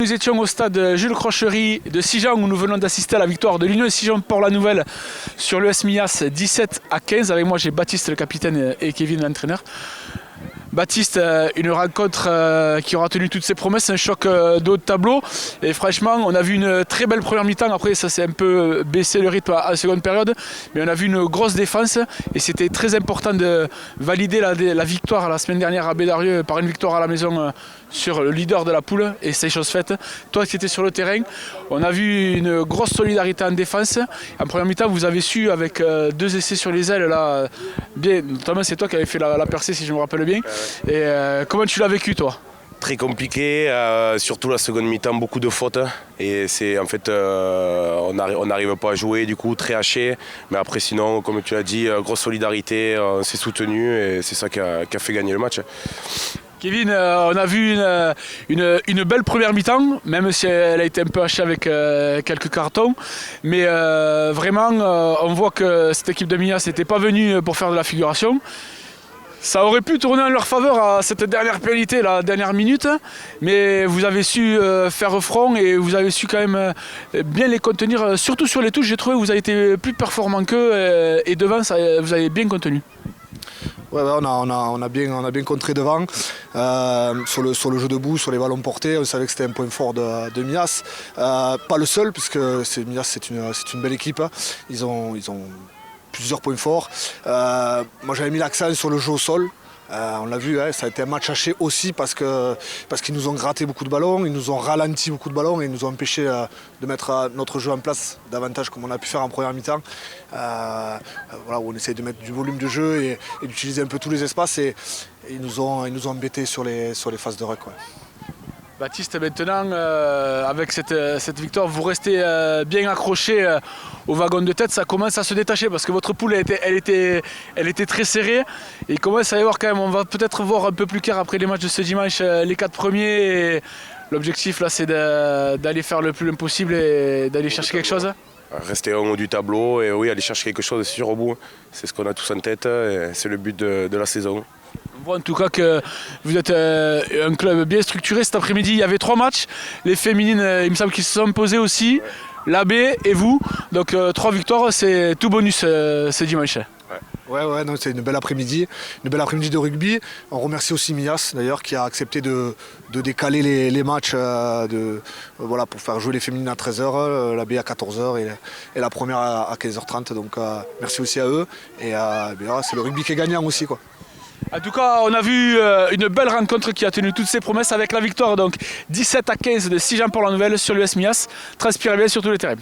Nous étions au stade Jules Crochery de Sijan où nous venons d'assister à la victoire de l'Union Sijan Port-la-Nouvelle sur l'US Mias 17-15. Avec moi j'ai Baptiste le capitaine et Kevin l'entraîneur. Baptiste, une rencontre qui aura tenu toutes ses promesses, un choc de haut de tableau et franchement on a vu une très belle première mi-temps, après ça s'est un peu baissé le rythme à la seconde période, mais on a vu une grosse défense et c'était très important de valider la victoire la semaine dernière à Bédarieux par une victoire à la maison sur le leader de la poule et c'est chose faite. Toi qui étais sur le terrain, on a vu une grosse solidarité en défense. En première mi-temps vous avez su avec deux essais sur les ailes là, bien, notamment c'est toi qui avais fait la percée si je me rappelle bien. Et comment tu l'as vécu toi? Très compliqué, surtout la seconde mi-temps, beaucoup de fautes. Et c'est en fait, on n'arrive pas à jouer, du coup très haché. Mais après sinon, comme tu l'as dit, grosse solidarité, on s'est soutenu et c'est ça qui a fait gagner le match. Kevin, on a vu une belle première mi-temps, même si elle a été un peu hachée avec quelques cartons. Mais vraiment, on voit que cette équipe de Mias n'était pas venue pour faire de la figuration. Ça aurait pu tourner en leur faveur à cette dernière pénalité, la dernière minute, mais vous avez su faire front et vous avez su quand même bien les contenir, surtout sur les touches. J'ai trouvé que vous avez été plus performant qu'eux et devant, vous avez bien contenu. Ouais, on a bien contré devant, sur le jeu debout, sur les ballons portés. On savait que c'était un point fort de Mias. Pas le seul, puisque Mias c'est une belle équipe. Ils ont plusieurs points forts. Moi j'avais mis l'accent sur le jeu au sol. On l'a vu, ça a été un match haché aussi parce qu'ils nous ont gratté beaucoup de ballons, ils nous ont ralenti beaucoup de ballons et ils nous ont empêché de mettre notre jeu en place davantage comme on a pu faire en première mi-temps. Voilà, où on essaye de mettre du volume de jeu et d'utiliser un peu tous les espaces et ils nous ont embêtés sur les phases de ruck. Ouais. Baptiste, maintenant, avec cette victoire, vous restez bien accroché au wagon de tête. Ça commence à se détacher parce que votre poule, elle était très serrée. Et il commence à y avoir quand même, on va peut-être voir un peu plus clair après les matchs de ce dimanche, les 4 premiers. Et l'objectif, là, c'est d'aller faire le plus loin possible et d'aller chercher quelque chose. Rester en haut du tableau et oui, aller chercher quelque chose sûr au bout. C'est ce qu'on a tous en tête et c'est le but de la saison. On voit en tout cas que vous êtes un club bien structuré. Cet après-midi, il y avait 3 matchs. Les féminines, il me semble qu'ils se sont posés aussi. L'AB et vous. Donc 3 victoires, c'est tout bonus ce dimanche. Ouais, non, c'est une belle après-midi de rugby. On remercie aussi Mias d'ailleurs qui a accepté de décaler les matchs voilà, pour faire jouer les féminines à 13h, la B à 14h et la première à 15h30. Donc merci aussi à eux. Et c'est le rugby qui est gagnant aussi, quoi. En tout cas, on a vu une belle rencontre qui a tenu toutes ses promesses avec la victoire donc 17-15 de Sijan Port-la-Nouvelle sur l'US Mias. Transpirez bien sur tous les terrains.